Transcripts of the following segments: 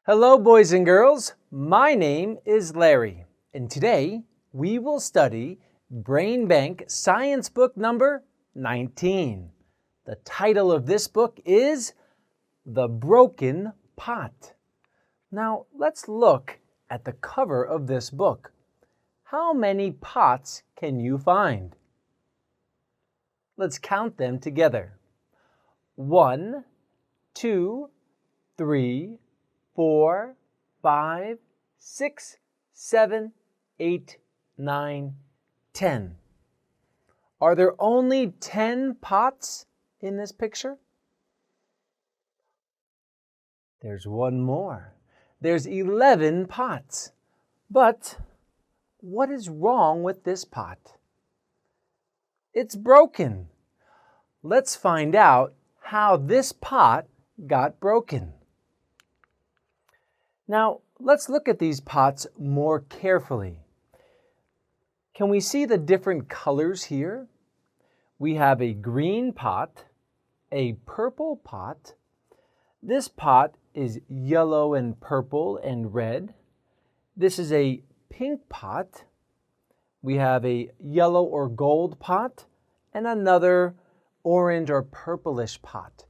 Hello, boys and girls. My name is Larry, and today we will study Brain Bank Science Book number 19. The title of this book is The Broken Pot. Now, let's look at the cover of this book. How many pots can you find? Let's count them together. 1, 2, 3, 4, 5, 6, 7, 8, 9, 10. Are there only 10 pots in this picture? There's one more. There's 11 pots. But what is wrong with this pot? It's broken. Let's find out how this pot got broken. Now, let's look at these pots more carefully. Can we see the different colors here? We have a green pot, a purple pot. This pot is yellow and purple and red. This is a pink pot. We have a yellow or gold pot and another orange or purplish pot.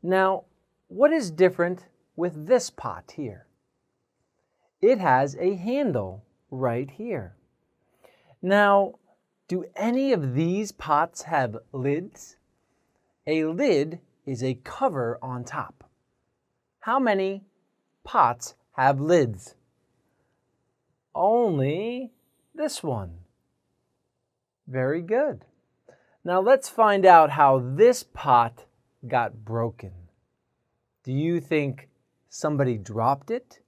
Now, what is different with this pot here? It has a handle right here. Now, do any of these pots have lids? A lid is a cover on top. How many pots have lids? Only this one. Very good. Now let's find out how this pot got broken. Do you think somebody dropped it?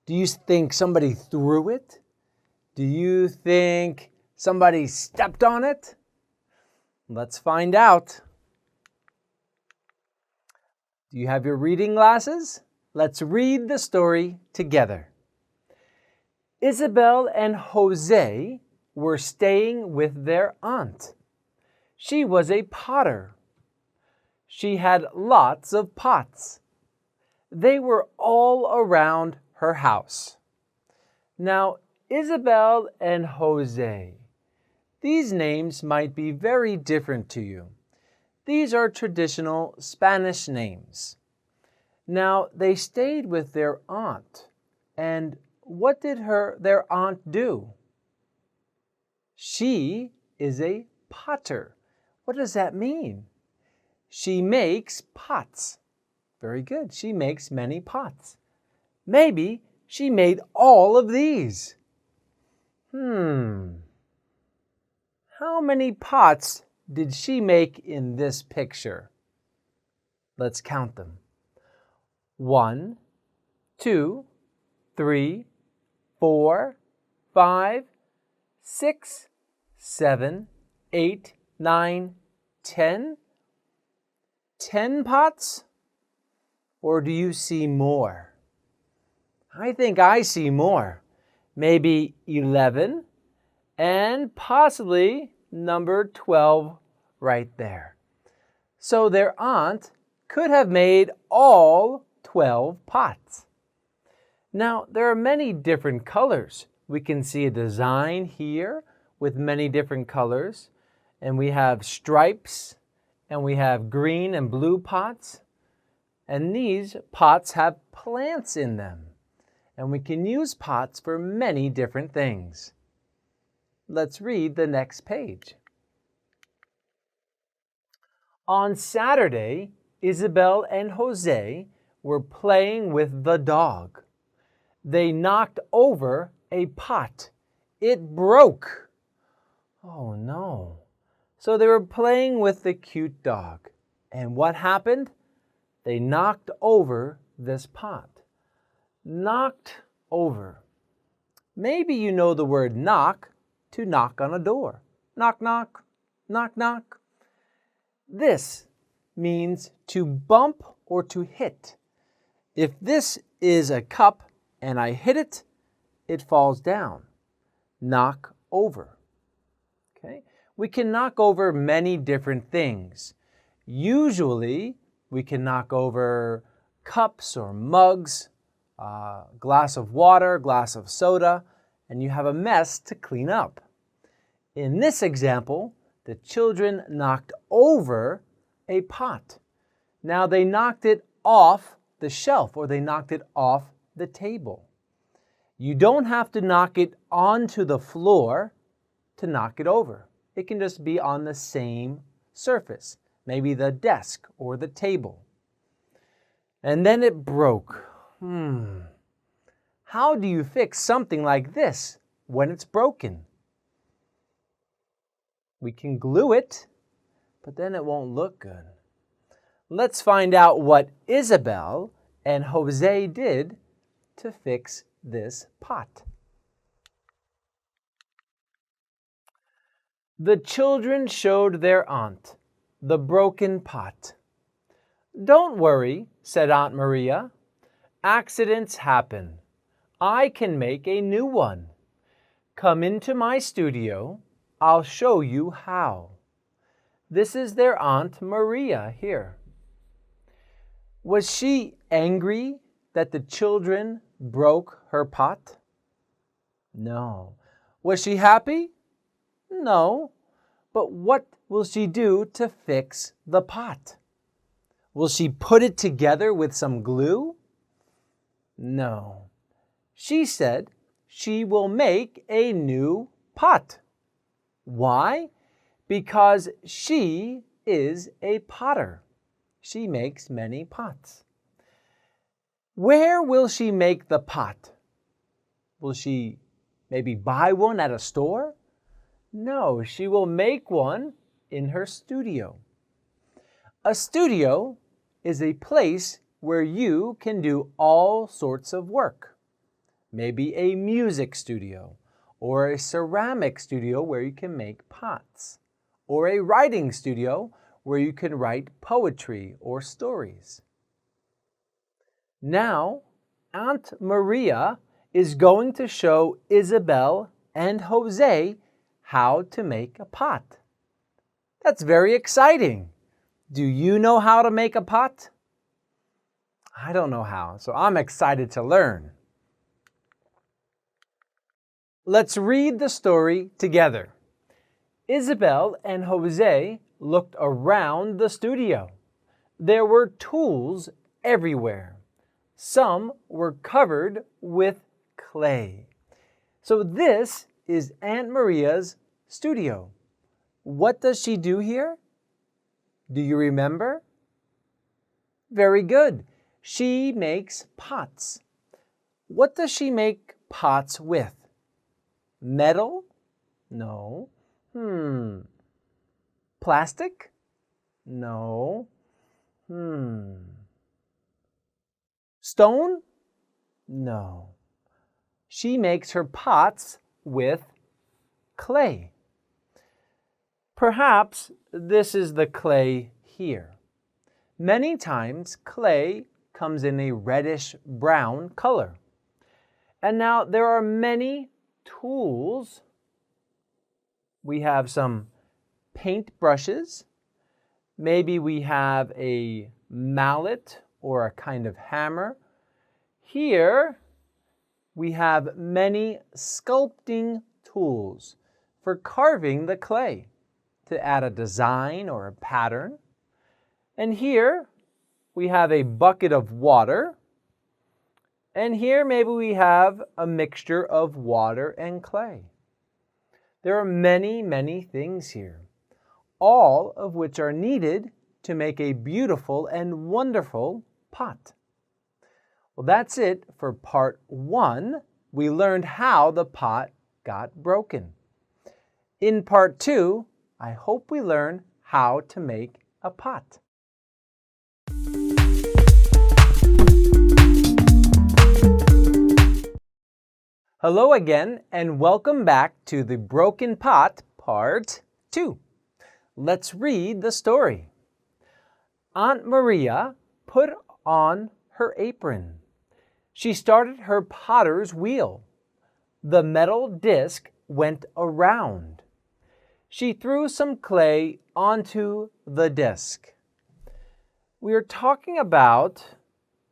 Do you think somebody threw it? Do you think somebody stepped on it? Let's find out. Do you have your reading glasses? Let's read the story together. Isabel and José were staying with their aunt. She was a potter. She had lots of pots. They were all around her house. Now, Isabel and José, these names might be very different to you. These are traditional Spanish names. Now, they stayed with their aunt. And what did their aunt do? She is a potter. What does that mean? She makes pots. Very good. She makes many pots. Maybe she made all of these. How many pots did she make in this picture? Let's count them. 1, 2, 3, 4, 5, 6, 7, 8, 9, 10. 10 pots? Or do you see more? I think I see more. Maybe 11 and possibly number 12 right there. So their aunt could have made all 12 pots. Now, there are many different colors. We can see a design here with many different colors. And we have stripes, and we have green and blue pots. And these pots have plants in them. And we can use pots for many different things. Let's read the next page. On Saturday, Isabel and José were playing with the dog. They knocked over a pot. It broke. Oh no. So they were playing with the cute dog. And what happened? They knocked over this pot. Knocked over. Maybe you know the word knock, to knock on a door. Knock, knock, knock, knock. This means to bump or to hit. If this is a cup and I hit it, it falls down. Knock over. Okay? We can knock over many different things. Usually, we can knock over cups or mugs, glass of water, glass of soda, and you have a mess to clean up. In this example, the children knocked over a pot. Now they knocked it off the shelf, or they knocked it off the table. You don't have to knock it onto the floor to knock it over. It can just be on the same surface, maybe the desk or the table. And then it broke. How do you fix something like this when it's broken? We can glue it, but then it won't look good. Let's find out what Isabel and José did to fix this pot. The children showed their aunt the broken pot. "Don't worry," said Aunt Maria. "Accidents happen. I can make a new one. Come into my studio. I'll show you how." This is their Aunt Maria here. Was she angry that the children broke her pot? No. Was she happy? No. But what will she do to fix the pot? Will she put it together with some glue? No. She said she will make a new pot. Why? Because she is a potter. She makes many pots. Where will she make the pot? Will she maybe buy one at a store? No, she will make one in her studio. A studio is a place where you can do all sorts of work. Maybe a music studio, or a ceramic studio where you can make pots, or a writing studio where you can write poetry or stories. Now, Aunt Maria is going to show Isabel and José how to make a pot. That's very exciting. Do you know how to make a pot? I don't know how, so I'm excited to learn. Let's read the story together. Isabel and José looked around the studio. There were tools everywhere. Some were covered with clay. So this is Aunt Maria's studio. What does she do here? Do you remember? Very good. She makes pots. What does she make pots with? Metal? No. Plastic? No. Stone? No. She makes her pots with clay. Perhaps this is the clay here. Many times clay comes in a reddish-brown color. And now there are many tools. We have some paint brushes. Maybe we have a mallet or a kind of hammer. Here we have many sculpting tools for carving the clay to add a design or a pattern. And here we have a bucket of water. And here maybe we have a mixture of water and clay. There are many, many things here, all of which are needed to make a beautiful and wonderful pot. Well, that's it for part 1. We learned how the pot got broken. In part 2, I hope we learn how to make a pot. Hello again, and welcome back to the Broken Pot Part 2. Let's read the story. Aunt Maria put on her apron. She started her potter's wheel. The metal disc went around. She threw some clay onto the disc. We are talking about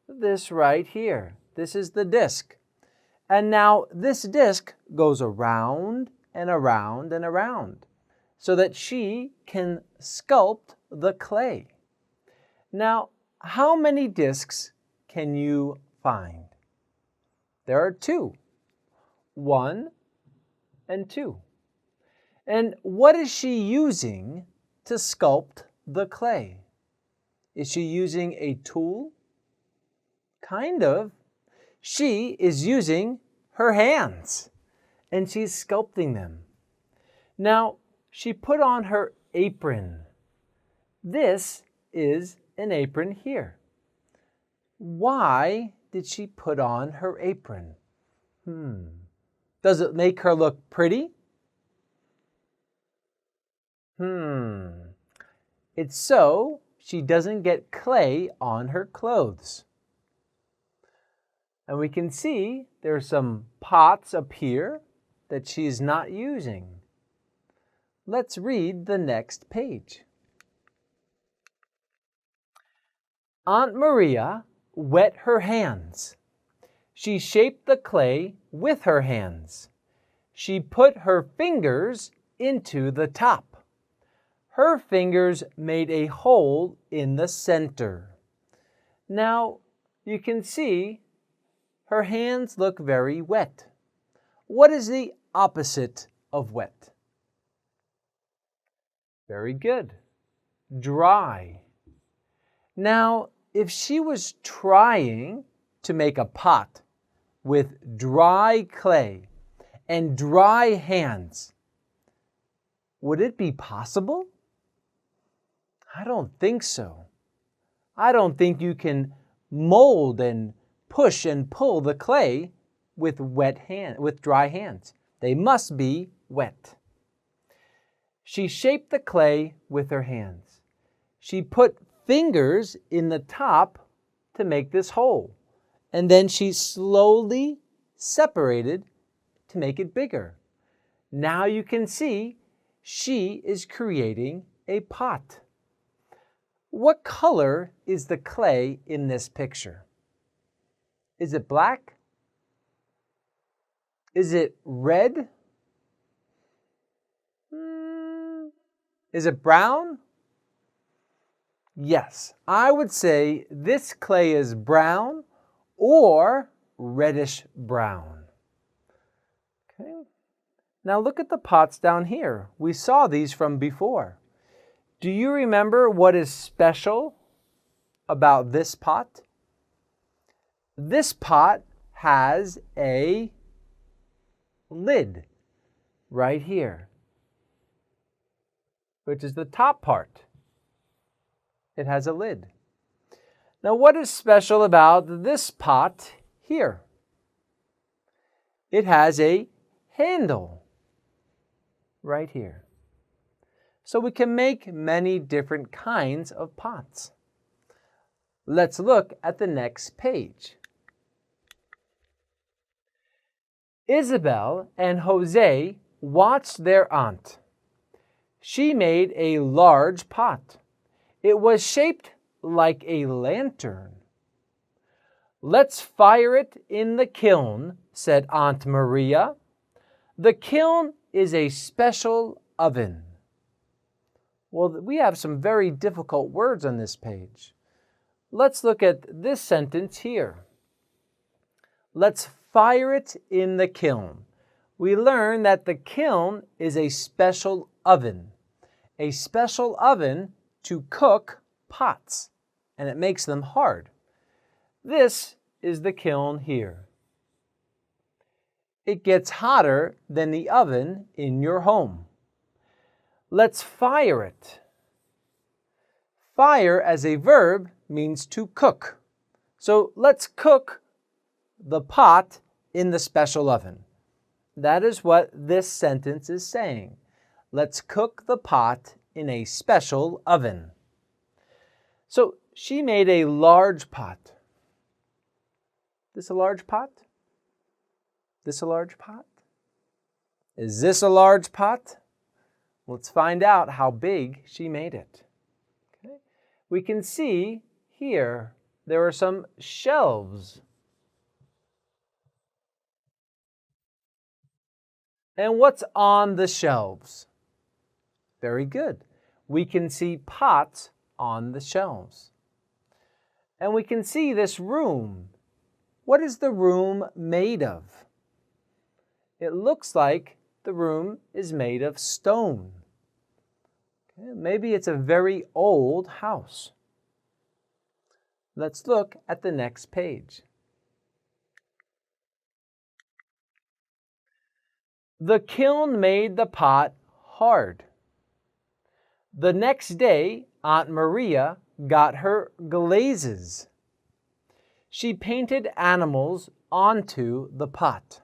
this right here. This is the disc. And now this disc goes around and around and around so that she can sculpt the clay. Now, how many discs can you find? There are 2. 1 and 2. And what is she using to sculpt the clay? Is she using a tool? Kind of. She is using her hands, and she's sculpting them. Now, she put on her apron. This is an apron here. Why did she put on her apron? Does it make her look pretty? It's so she doesn't get clay on her clothes. And we can see there's some pots up here that she's not using. Let's read the next page. Aunt Maria wet her hands. She shaped the clay with her hands. She put her fingers into the top. Her fingers made a hole in the center. Now, you can see her hands look very wet. What is the opposite of wet? Very good. Dry. Now, if she was trying to make a pot with dry clay and dry hands, would it be possible? I don't think so. I don't think you can mold and push and pull the clay with dry hands. They must be wet. She shaped the clay with her hands. She put fingers in the top to make this hole, and then she slowly separated to make it bigger. Now you can see she is creating a pot. What color is the clay in this picture? Is it black? Is it red? Is it brown? Yes, I would say this clay is brown or reddish brown. Okay. Now look at the pots down here. We saw these from before. Do you remember what is special about this pot? This pot has a lid right here, which is the top part. It has a lid. Now, what is special about this pot here? It has a handle right here. So we can make many different kinds of pots. Let's look at the next page. Isabel and José watched their aunt. She made a large pot. It was shaped like a lantern. "Let's fire it in the kiln," said Aunt Maria. The kiln is a special oven. Well, we have some very difficult words on this page. Let's look at this sentence here. Let's fire it in the kiln. We learn that the kiln is a special oven to cook pots, and it makes them hard. This is the kiln here. It gets hotter than the oven in your home. Let's fire it. Fire as a verb means to cook. So let's cook the pot in the special oven. That is what this sentence is saying. Let's cook the pot in a special oven. So she made a large pot. This a large pot? This a large pot? Is this a large pot? Let's find out how big she made it. Okay. We can see here there are some shelves. And what's on the shelves? Very good. We can see pots on the shelves. And we can see this room. What is the room made of? It looks like the room is made of stone. Okay, maybe it's a very old house. Let's look at the next page. The kiln made the pot hard. The next day, Aunt Maria got her glazes. She painted animals onto the pot.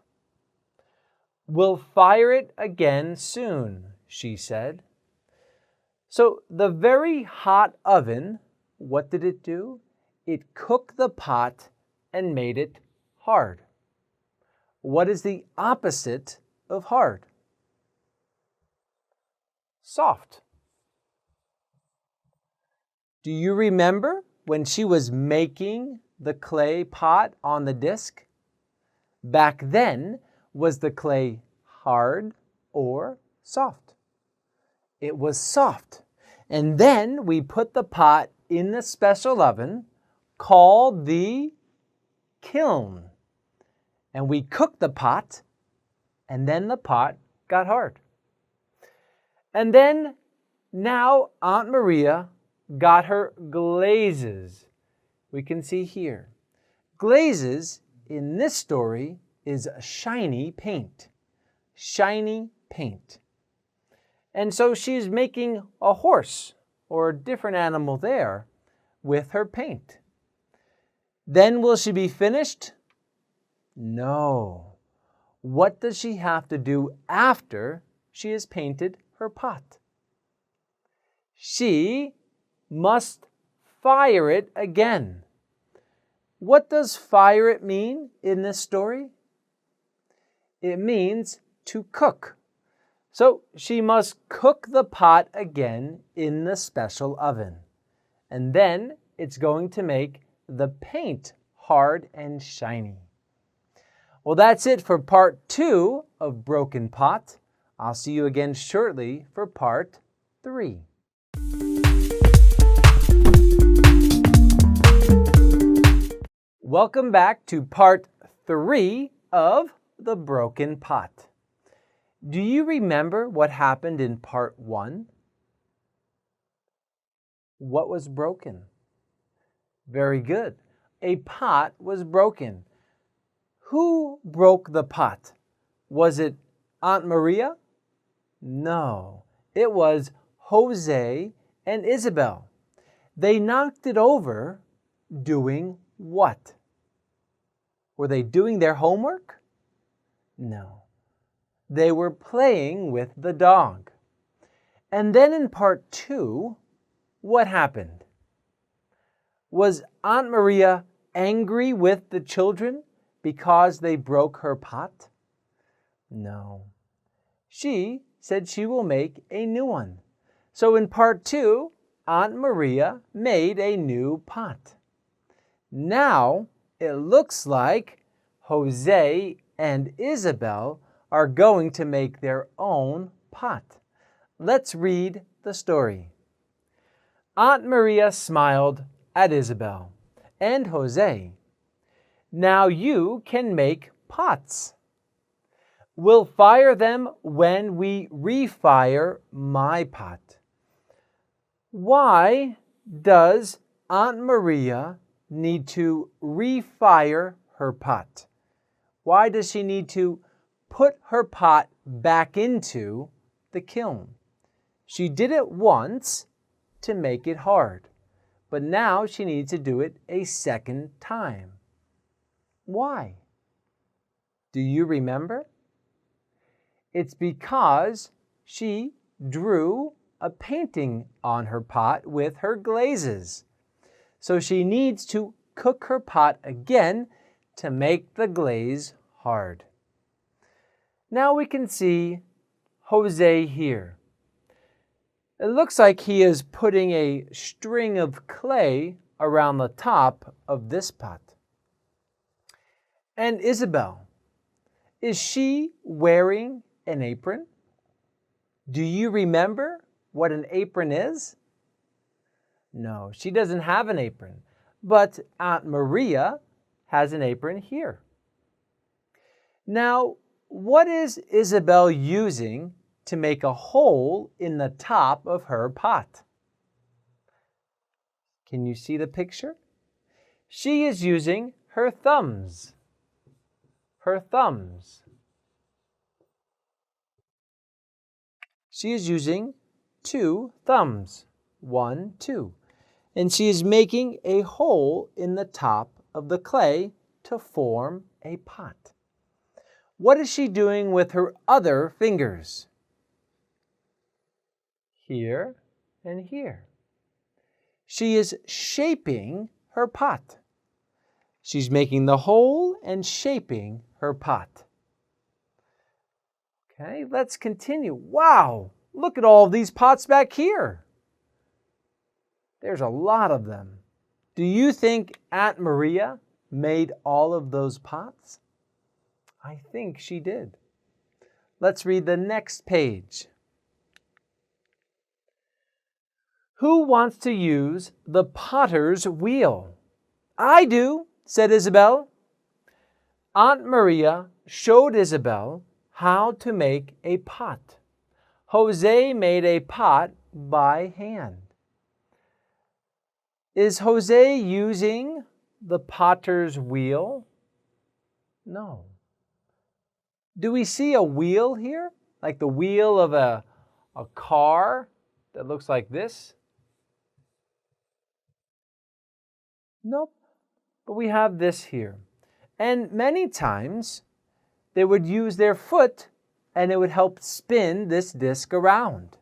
We'll fire it again soon, she said. So the very hot oven, what did it do? It cooked the pot and made it hard. What is the opposite of hard? Soft. Do you remember when she was making the clay pot on the disc? Back then, was the clay hard or soft? It was soft. And then we put the pot in the special oven called the kiln. And we cooked the pot, and then the pot got hard. And then now Aunt Maria got her glazes. We can see here. Glazes in this story is shiny paint. Shiny paint. And so she's making a horse or a different animal there with her paint. Then will she be finished? No. What does she have to do after she has painted her pot? She must fire it again. What does fire it mean in this story? It means to cook. So she must cook the pot again in the special oven. And then it's going to make the paint hard and shiny. Well, that's it for part 2 of Broken Pot. I'll see you again shortly for part 3. Welcome back to part 3 of The Broken Pot. Do you remember what happened in part 1? What was broken? Very good. A pot was broken. Who broke the pot? Was it Aunt Maria? No, it was Jose and Isabel. They knocked it over doing what? Were they doing their homework? No. They were playing with the dog. And then in part 2, what happened? Was Aunt Maria angry with the children because they broke her pot? No. She said she will make a new one. So in part 2, Aunt Maria made a new pot. Now it looks like Jose and Isabel are going to make their own pot. Let's read the story. Aunt Maria smiled at Isabel and Jose. Now you can make pots. We'll fire them when we refire my pot. Why does Aunt Maria need to refire her pot? Why does she need to put her pot back into the kiln? She did it once to make it hard, but now she needs to do it a second time. Why? Do you remember? It's because she drew a painting on her pot with her glazes. So she needs to cook her pot again to make the glaze hard. Now we can see Jose here. It looks like he is putting a string of clay around the top of this pot. And Isabel, is she wearing an apron? Do you remember what an apron is? No, she doesn't have an apron, but Aunt Maria has an apron here. Now, what is Isabel using to make a hole in the top of her pot? Can you see the picture? She is using her thumbs. Her thumbs. She is using 2 thumbs. 1, 2. And she is making a hole in the top of the clay to form a pot. What is she doing with her other fingers? Here and here. She is shaping her pot. She's making the hole and shaping her pot. Okay, let's continue. Wow, look at all these pots back here. There's a lot of them. Do you think Aunt Maria made all of those pots? I think she did. Let's read the next page. Who wants to use the potter's wheel? I do, said Isabel. Aunt Maria showed Isabel how to make a pot. Jose made a pot by hand. Is Jose using the potter's wheel? No. Do we see a wheel here? Like the wheel of a car that looks like this? Nope. But we have this here. And many times they would use their foot and it would help spin this disc around.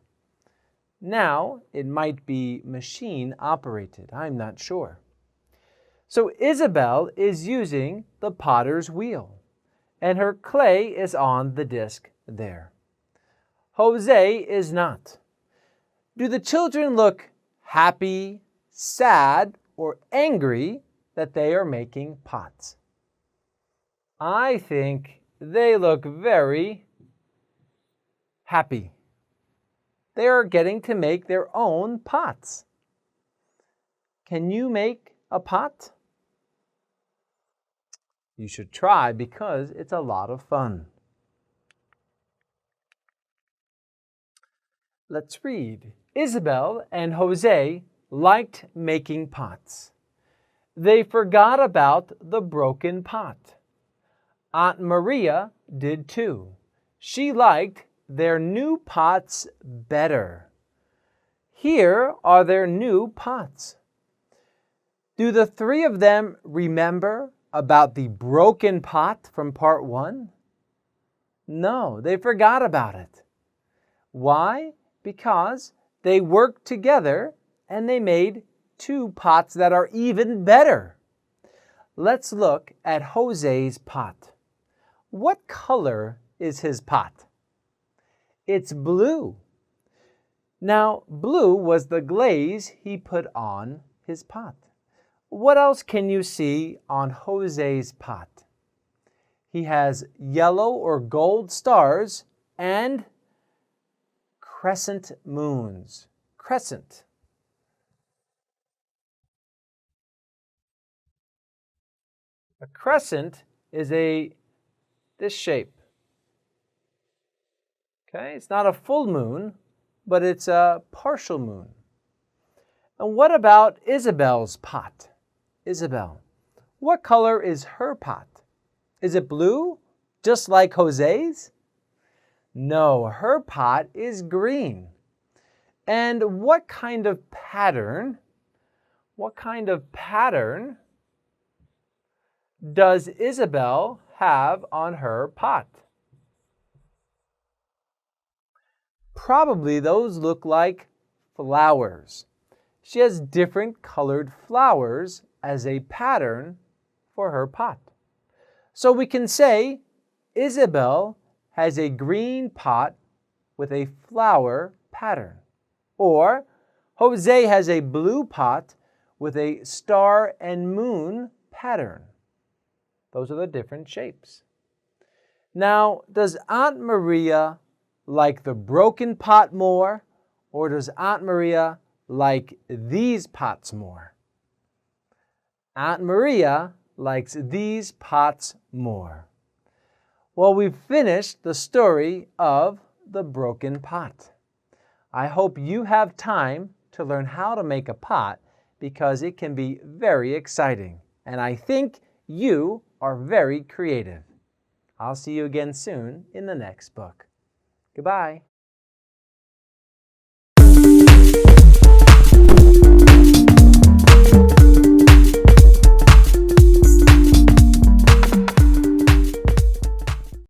Now it might be machine operated. I'm not sure. So Isabel is using the potter's wheel and her clay is on the disc there. Jose is not. Do the children look happy, sad, or angry that they are making pots? I think they look very happy. They are getting to make their own pots. Can you make a pot? You should try because it's a lot of fun. Let's read. Isabel and Jose liked making pots. They forgot about the broken pot. Aunt Maria did too. She liked their new pots better. Here are their new pots. Do the 3 of them remember about the broken pot from part 1? No, they forgot about it. Why? Because they worked together and they made 2 pots that are even better. Let's look at Jose's pot. What color is his pot? It's blue. Now, blue was the glaze he put on his pot. What else can you see on Jose's pot? He has yellow or gold stars and crescent moons. Crescent. A crescent is this shape. Okay, it's not a full moon, but it's a partial moon. And what about Isabel's pot? Isabel, what color is her pot? Is it blue, just like Jose's? No, her pot is green. And what kind of pattern does Isabel have on her pot? Probably those look like flowers. She has different colored flowers as a pattern for her pot. So we can say Isabel has a green pot with a flower pattern. Or Jose has a blue pot with a star and moon pattern. Those are the different shapes. Now, does Aunt Maria like the broken pot more, or does Aunt Maria like these pots more? Aunt Maria likes these pots more. Well, we've finished the story of the broken pot. I hope you have time to learn how to make a pot because it can be very exciting. And I think you are very creative. I'll see you again soon in the next book. Goodbye.